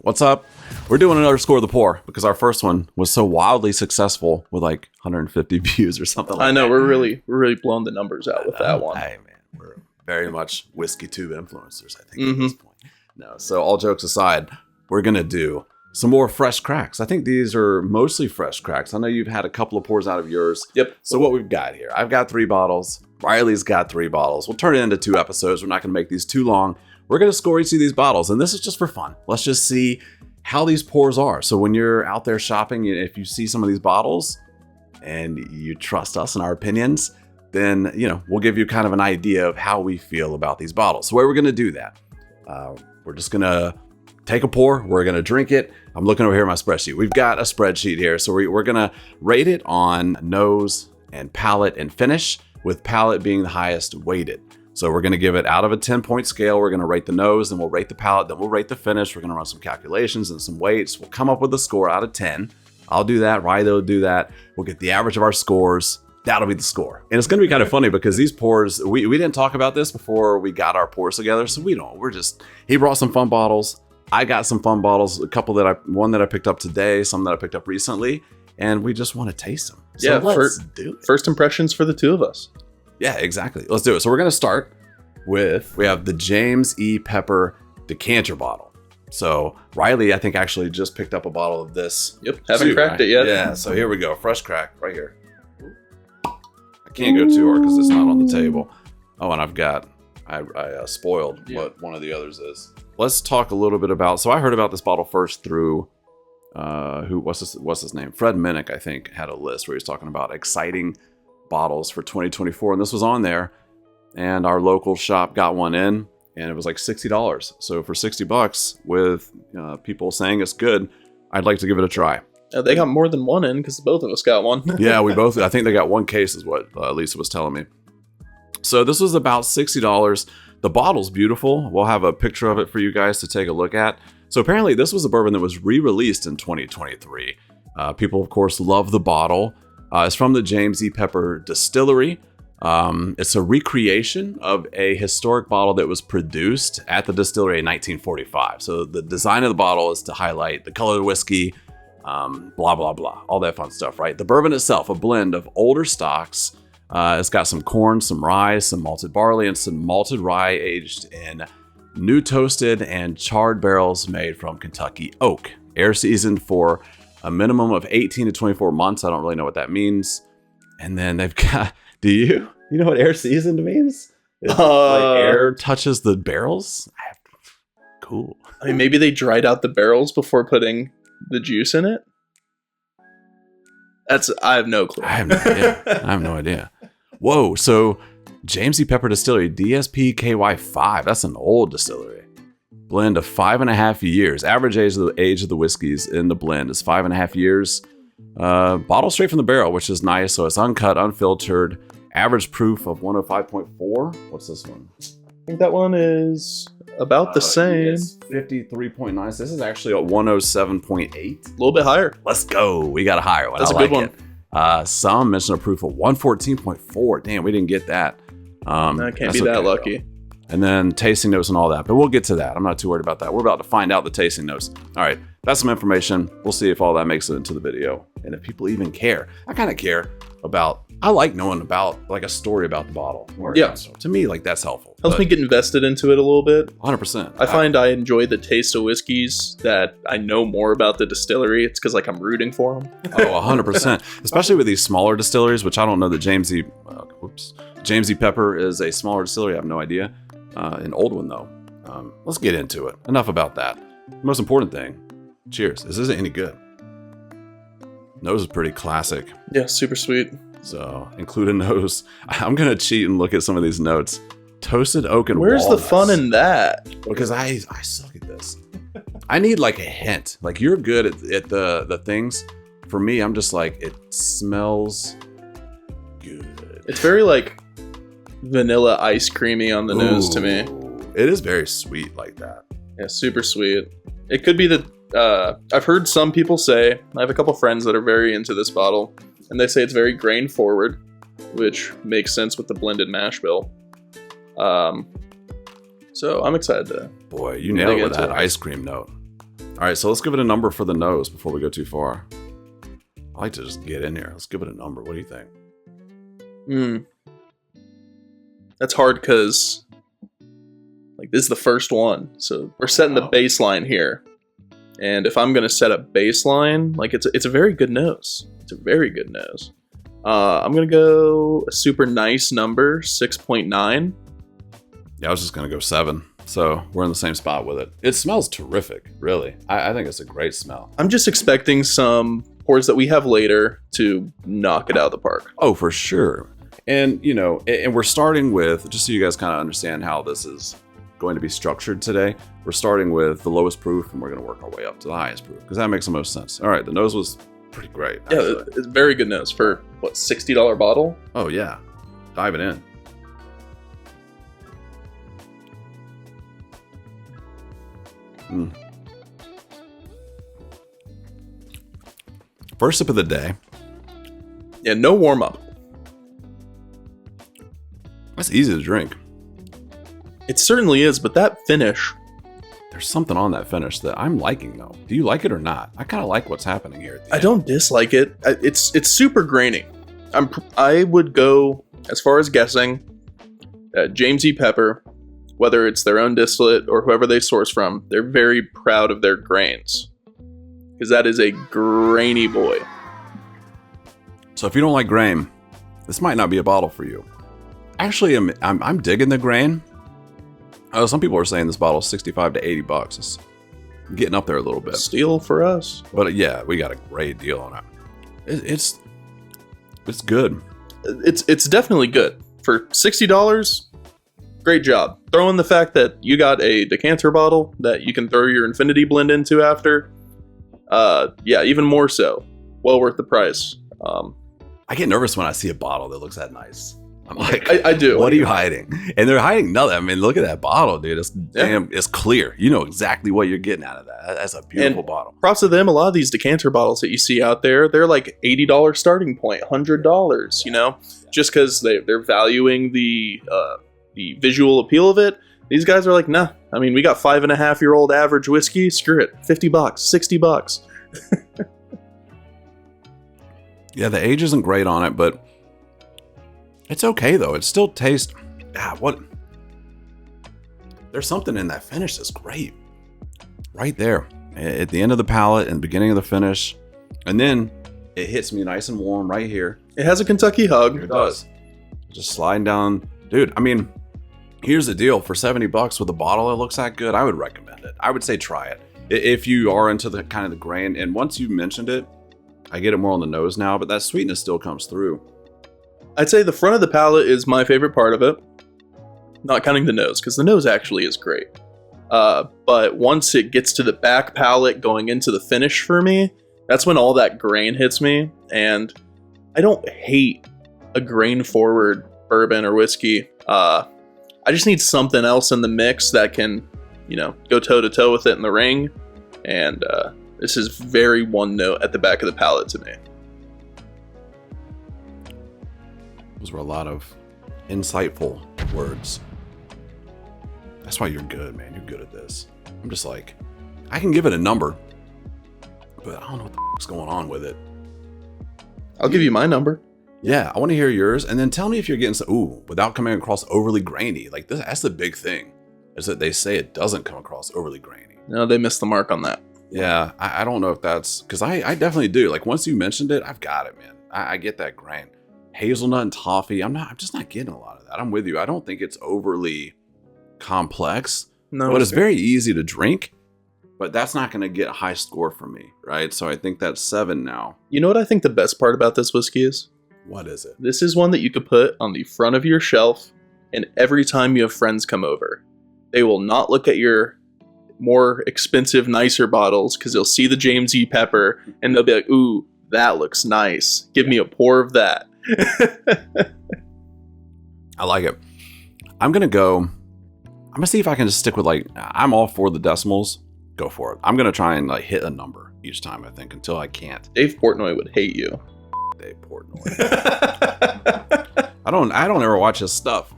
What's up? We're doing another Score the Pour because our first one was so wildly successful with like 150 views or something like that. I know, we're really blowing the numbers out with that one. Hey, man, we're very much whiskeytube influencers, I think, at this point. No, so all jokes aside, we're going to do some more fresh cracks. I think these are mostly fresh cracks. I know you've had a couple of pours out of yours. Yep. So what we've got here, I've got 3 bottles. Riley's got 3 bottles. We'll turn it into 2 episodes. We're not going to make these too long. We're going to score each of these bottles, and this is just for fun. Let's just see how these pours are. So when you're out there shopping, if you see some of these bottles and you trust us and our opinions, then, we'll give you kind of an idea of how we feel about these bottles. So the way we're going to do that, we're just going to take a pour. We're going to drink it. I'm looking over here at my spreadsheet. We've got a spreadsheet here. So we're going to rate it on nose and palate and finish, with palate being the highest weighted. So we're going to give it out of a 10-point scale. We're going to rate the nose, then we'll rate the palate, then we'll rate the finish. We're going to run some calculations and some weights. We'll come up with a score out of 10. I'll do that. Riley will do that. We'll get the average of our scores. That'll be the score. And it's going to be kind of funny because these pours, we didn't talk about this before we got our pours together. So he brought some fun bottles. I got some fun bottles, one that I picked up today, some that I picked up recently, and we just want to taste them. So let's do it. First impressions for the two of us. Yeah, exactly. Let's do it. So we're going to start with, we have the James E. Pepper Decanter bottle. So Riley, I think, actually just picked up a bottle of this. Yep, haven't cracked it yet. Yeah, so here we go. Fresh crack right here. I can't go too hard because it's not on the table. Oh, and I spoiled what one of the others is. Let's talk a little bit about, so I heard about this bottle first through, what's his name? Fred Minnick, I think, had a list where he was talking about exciting bottles for 2024, and this was on there, and our local shop got one in, and it was like $60. So for $60 with people saying it's good, I'd like to give it a try. They got more than one in because both of us got one. Yeah, I think they got one case is what Lisa was telling me. So this was about $60. The bottle's beautiful. We'll have a picture of it for you guys to take a look at. So apparently this was a bourbon that was re-released in 2023. People, of course, love the bottle. It's from the James E. Pepper Distillery. It's a recreation of a historic bottle that was produced at the distillery in 1945. So the design of the bottle is to highlight the color of the whiskey, blah, blah, blah, all that fun stuff, right? The bourbon itself, a blend of older stocks. It's got some corn, some rye, some malted barley, and some malted rye aged in new toasted and charred barrels made from Kentucky oak. Air seasoned for a minimum of 18 to 24 months. I don't really know what that means. And then they've got, do you? You know what air seasoned means? Like air touches the barrels? Cool. I mean, maybe they dried out the barrels before putting the juice in it? I have no clue. I have no idea. Whoa, so James E. Pepper Distillery, DSP KY5. That's an old distillery. Blend of 5.5 years. Average age of the whiskeys in the blend is 5.5 years. Bottle straight from the barrel, which is nice. So it's uncut, unfiltered. Average proof of 105.4. What's this one? I think that one is about the same. It's 53.9. So this is actually at 107.8. A little bit higher. Let's go. We got a higher one. That's a good one. Some mention a proof of 114.4. Damn, we didn't get that. I can't be that lucky. Though. And then tasting notes and all that. But we'll get to that. I'm not too worried about that. We're about to find out the tasting notes. All right. That's some information. We'll see if all that makes it into the video. And if people even care. I kind of care about, I like knowing about like a story about the bottle. Yeah. To me, like that's helpful. Helps me get invested into it a little bit. 100%. I find I enjoy the taste of whiskeys that I know more about the distillery. It's because like I'm rooting for them. Oh, 100%. Especially with these smaller distilleries, which I don't know that James E. Pepper is a smaller distillery. I have no idea. An old one though. Let's get into it. Enough about that. The most important thing. Cheers. This isn't any good. Nose is pretty classic. Yeah, super sweet. So include a nose. I'm gonna cheat and look at some of these notes. Toasted oak and where's walnuts. the fun in that? Because I suck at this. I need like a hint. Like you're good at the things. For me, I'm just like, it smells good. It's very like vanilla ice creamy on the nose to me. It is very sweet like that. Yeah, super sweet. It could be that I've heard some people say, I have a couple friends that are very into this bottle, and they say it's very grain forward, which makes sense with the blended mash bill. So I'm excited to. Boy, you nailed it with that ice cream note. All right, so let's give it a number for the nose before we go too far. I like to just get in here. Let's give it a number. What do you think? That's hard because, like, this is the first one. So we're setting the baseline here. And if I'm going to set a baseline, like, it's a very good nose. It's a very good nose. I'm going to go a super nice number, 6.9. Yeah, I was just going to go 7. So we're in the same spot with it. It smells terrific, really. I think it's a great smell. I'm just expecting some pours that we have later to knock it out of the park. Oh, for sure. And, you know, and we're starting with, just so you guys kind of understand how this is going to be structured today, we're starting with the lowest proof and we're going to work our way up to the highest proof because that makes the most sense. All right, the nose was pretty great. Actually. Yeah, it's a very good nose for, what, $60 bottle? Oh, yeah. Dive it in. First sip of the day. Yeah, no warm up. That's easy to drink. It certainly is, but that finish. There's something on that finish that I'm liking, though. Do you like it or not? I kind of like what's happening here. I don't dislike it. It's super grainy. I would go as far as guessing that James E. Pepper, whether it's their own distillate or whoever they source from, they're very proud of their grains. Because that is a grainy boy. So if you don't like grain, this might not be a bottle for you. Actually, I'm digging the grain. Some people are saying this bottle is $65 to $80. It's getting up there a little bit. Steal for us. But yeah, we got a great deal on it. It's good. It's definitely good. For $60, great job. Throw in the fact that you got a decanter bottle that you can throw your infinity blend into after. Yeah, even more so. Well worth the price. I get nervous when I see a bottle that looks that nice. I'm like, I do. What are you hiding? And they're hiding nothing. I mean, look at that bottle, dude. It's clear. You know exactly what you're getting out of that. That's a beautiful bottle. Props to them. A lot of these decanter bottles that you see out there, they're like $80 starting point, $100. You know, just because they're valuing the visual appeal of it. These guys are like, nah. I mean, we got 5.5-year-old average whiskey. Screw it, $50, $60. Yeah, the age isn't great on it, but it's okay though. It still tastes. There's something in that finish that's great. Right there, at the end of the palate and beginning of the finish, and then it hits me nice and warm right here. It has a Kentucky hug. It does. Just sliding down, dude. I mean, here's the deal: for $70 with a bottle that looks that good, I would recommend it. I would say try it if you are into the kind of the grain. And once you mentioned it, I get it more on the nose now, but that sweetness still comes through. I'd say the front of the palate is my favorite part of it. Not counting the nose, because the nose actually is great. But once it gets to the back palate going into the finish for me, that's when all that grain hits me. And I don't hate a grain-forward bourbon or whiskey. I just need something else in the mix that can, go toe-to-toe with it in the ring. And this is very one note at the back of the palate to me. Those were a lot of insightful words. That's why you're good, man. You're good at this. I'm just like, I can give it a number, but I don't know what the f***'s going on with it. I'll give you my number. Yeah, I want to hear yours, and then tell me if you're getting without coming across overly grainy. Like that's the big thing, is that they say it doesn't come across overly grainy. No, they missed the mark on that. Yeah, I don't know if that's because I definitely do. Like once you mentioned it, I've got it, man. I get that grain. Hazelnut and toffee. I'm just not getting a lot of that. I'm with you. I don't think it's overly complex. No, but it's very easy to drink. But that's not going to get a high score from me, right? So I think that's 7 now. You know what I think the best part about this whiskey is? What is it? This is one that you could put on the front of your shelf, and every time you have friends come over, they will not look at your more expensive, nicer bottles because they'll see the James E. Pepper and they'll be like, ooh, that looks nice. Give me a pour of that. I like it. I'm going to see if I can just stick with I'm all for the decimals. Go for it. I'm going to try and hit a number each time, I think, until I can't. Dave Portnoy would hate you. Dave Portnoy. I don't ever watch his stuff.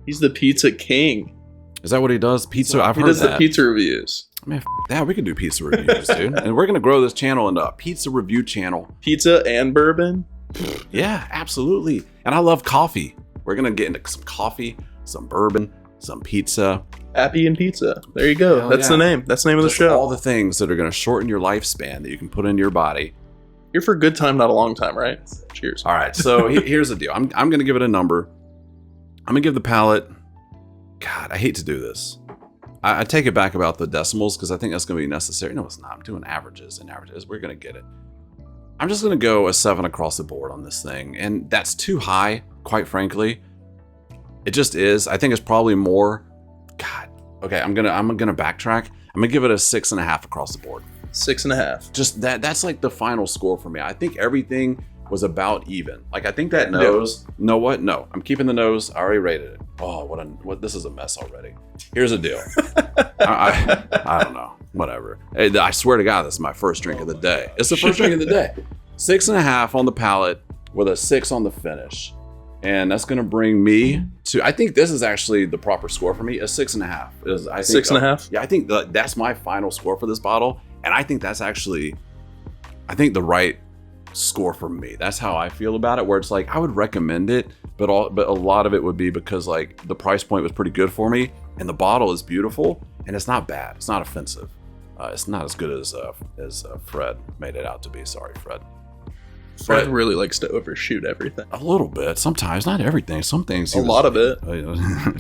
He's the pizza king. Is that what he does? Pizza? I've heard that. He does that. the pizza reviews. Man, that we could do pizza reviews, dude. And we're gonna grow this channel into a pizza review channel. Pizza and bourbon. Yeah, absolutely. And I love coffee. We're gonna get into some coffee, some bourbon, some pizza. Appy and pizza. There you go. Hell That's yeah. the name. That's the name of the Just show. all the things that are gonna shorten your lifespan that you can put into your body. You're for a good time, not a long time, right? Cheers. All right, so here's the deal. I'm gonna give it a number. I'm gonna give the palate. God, I hate to do this. I take it back about the decimals because I think that's gonna be necessary. No, it's not. I'm doing averages and averages. We're gonna get it. I'm just gonna go a 7 across the board on this thing, and that's too high, quite frankly. It just is. I think it's probably more. God. Okay, I'm gonna backtrack. I'm gonna give it a 6.5 across the board. 6.5. Just that's like the final score for me. I think everything was about even. Like I think that nose. Know what? No, I'm keeping the nose. I already rated it. Oh, what? This is a mess already. Here's the deal. I don't know. Whatever. I swear to God, this is my first drink of the day. It's the first drink of the day. 6.5 on the palate with a 6 on the finish, and that's gonna bring me to. I think this is actually the proper score for me. A 6.5 is. I think 6.5. Yeah, I think that's my final score for this bottle. And I think that's actually, I think the right score for me. That's how I feel about it, where it's like, I would recommend it, but a lot of it would be because like the price point was pretty good for me and the bottle is beautiful and it's not bad. It's not offensive. It's not as good as Fred made it out to be. Sorry, Fred. Fred really likes to overshoot everything. A little bit. Sometimes, not everything. Some things. A lot of it.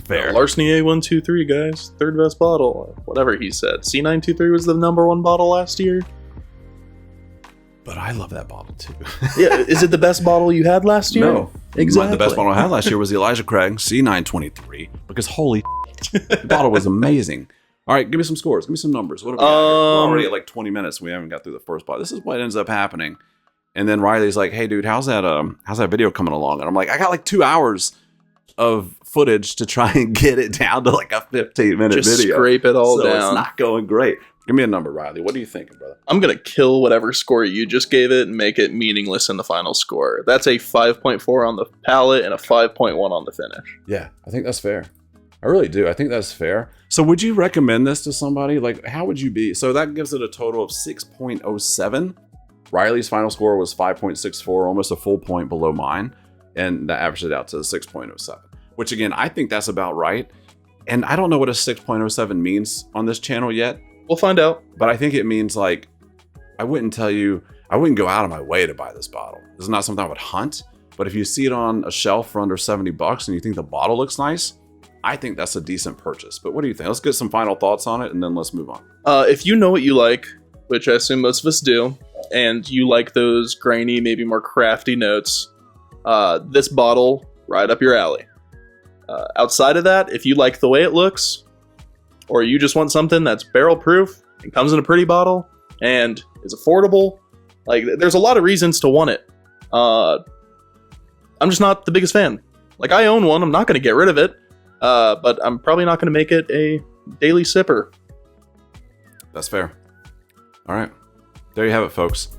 Fair. Larceny A123, guys. Third best bottle. Whatever he said. C923 was the #1 bottle last year. But I love that bottle too. Yeah, is it the best bottle you had last year? No. Exactly. The best bottle I had last year was the Elijah Craig C923 because holy the bottle was amazing. All right, give me some scores. Give me some numbers. What have we got here? We're already at like 20 minutes. We haven't got through the first bottle. This is what ends up happening. And then Riley's like, "Hey, dude, how's that video coming along?" And I'm like, "I got like 2 hours of footage to try and get it down to like a 15-minute video. Just scrape it all down. It's not going great." Give me a number, Riley. What are you thinking, brother? I'm going to kill whatever score you just gave it and make it meaningless in the final score. That's a 5.4 on the palate and a 5.1 on the finish. Yeah, I think that's fair. I really do. I think that's fair. So would you recommend this to somebody? Like, how would you be? So that gives it a total of 6.07. Riley's final score was 5.64, almost a full point below mine. And that averaged it out to 6.07, which again, I think that's about right. And I don't know what a 6.07 means on this channel yet. We'll find out. But I think it means like, I wouldn't go out of my way to buy this bottle. This is not something I would hunt. But if you see it on a shelf for under $70 and you think the bottle looks nice, I think that's a decent purchase. But what do you think? Let's get some final thoughts on it and then let's move on. If you know what you like, which I assume most of us do, and you like those grainy, maybe more crafty notes, this bottle, right up your alley. Outside of that, if you like the way it looks, or you just want something that's barrel proof and comes in a pretty bottle and is affordable, like there's a lot of reasons to want it. I'm just not the biggest fan. Like I own one, I'm not going to get rid of it, but I'm probably not going to make it a daily sipper. That's fair. All right. There you have it, folks.